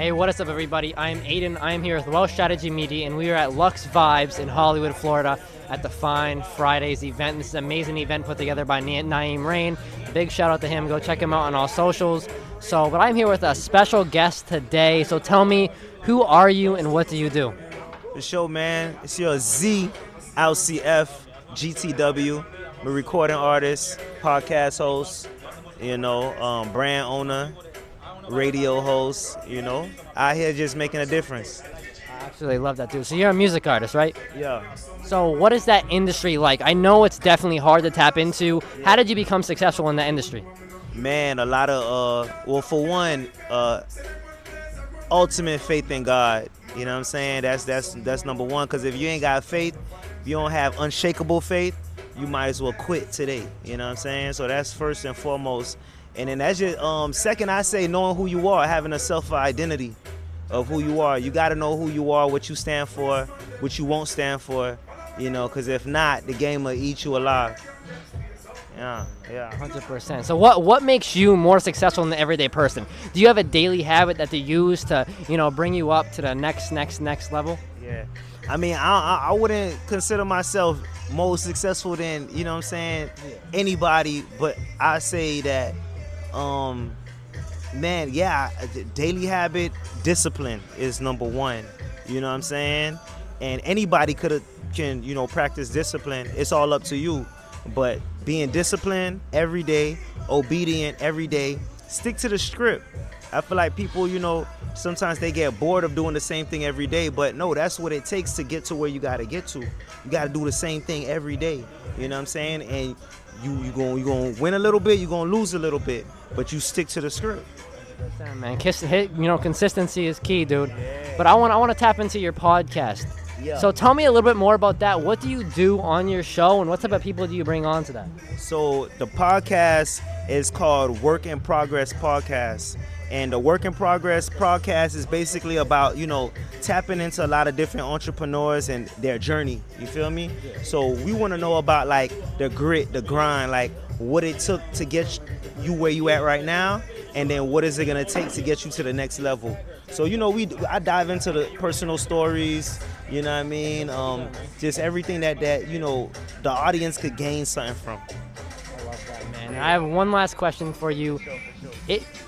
Hey, what is up, everybody? I'm Aiden. I'm here with Wealth Strategy Media, and we are at Lux Vibes in Hollywood, Florida, at the Fine Fridays event. This is an amazing event put together by Naeem Rain. Big shout out to him. Go check him out on all socials. But I'm here with a special guest today. So tell me, who are you and what do you do? The show, man. It's your Z, Alce, GTW. I'm a recording artist, podcast host, brand owner, radio host, out here just making a difference. I absolutely love that, dude. So you're a music artist, right? Yeah. So what is that industry like? I know it's definitely hard to tap into. How did you become successful in that industry? Man, a lot of, for one, ultimate faith in God. You know what I'm saying? That's number one, because if you ain't got faith, if you don't have unshakable faith, you might as well quit today. You know what I'm saying? So that's first and foremost. And then that's just, second, I say knowing who you are, having a self-identity of who you are. You got to know who you are, what you stand for, what you won't stand for, because if not, the game will eat you alive. Yeah. 100%. So what makes you more successful than the everyday person? Do you have a daily habit that you use to, bring you up to the next level? Yeah. I mean, I wouldn't consider myself more successful than, anybody, but I say that, daily habit, discipline is number one. You know what I'm saying? And anybody can practice discipline. It's all up to you. But being disciplined every day, obedient every day, stick to the script. I feel like people, sometimes they get bored of doing the same thing every day, but no, that's what it takes to get to where you got to get to. You got to do the same thing every day. You know what I'm saying? And you're going to win a little bit, you're going to lose a little bit, but you stick to the script. Man, consistency is key, dude. Yeah. But I want to tap into your podcast. Yeah. So tell me a little bit more about that. What do you do on your show, and what type of people do you bring on to that? So the podcast is called Work in Progress Podcast. And the Work in Progress podcast is basically about, tapping into a lot of different entrepreneurs and their journey. You feel me? Yeah. So we want to know about, like, the grit, the grind, like what it took to get you where you at right now, and then what is it going to take to get you to the next level. So, I dive into the personal stories, you know what I mean? Just everything that the audience could gain something from. I love that, man. I have one last question for you.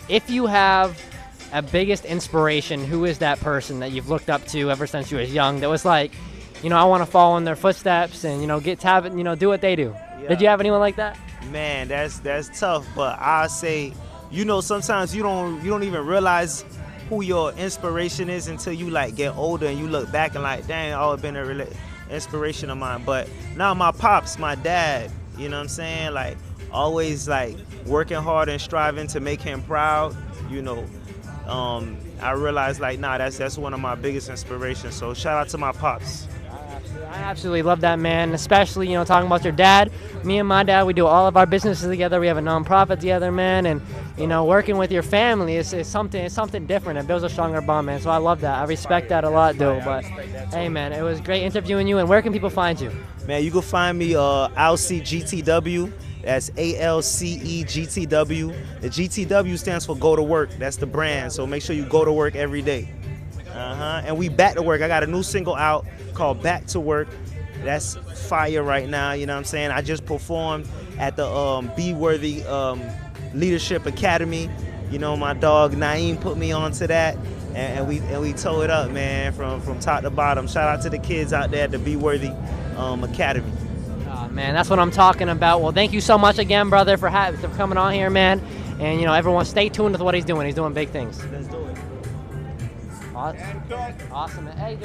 If you have a biggest inspiration, who is that person that you've looked up to ever since you was young that was like, I want to follow in their footsteps and, do what they do? Yeah. Did you have anyone like that? Man, that's tough, but I say, sometimes you don't even realize who your inspiration is until you get older and you look back and dang, always been an inspiration of mine. But now my pops, my dad, you know what I'm saying? Always working hard and striving to make him proud, I realized that's one of my biggest inspirations. So shout out to my pops. I absolutely love that, man, especially, talking about your dad. Me and my dad, we do all of our businesses together. We have a nonprofit together, man, and, working with your family is something different. It builds a stronger bond, man, so I love that. I respect that a lot, dude, but, hey, man, it was great interviewing you, and where can people find you? Man, you can find me, Alce GTW. That's ALCE GTW. The GTW stands for Go to Work. That's the brand, so make sure you go to work every day. And we back to work. I got a new single out called Back to Work. That's fire right now, you know what I'm saying? I just performed at the Be Worthy Leadership Academy. My dog Naeem put me onto that, and we tore it up, man, from top to bottom. Shout out to the kids out there at the Be Worthy Academy. Man, that's what I'm talking about. Well, thank you so much again, brother, for coming on here, man. And, everyone stay tuned with what he's doing. He's doing big things. Let's do it. Awesome. Hey,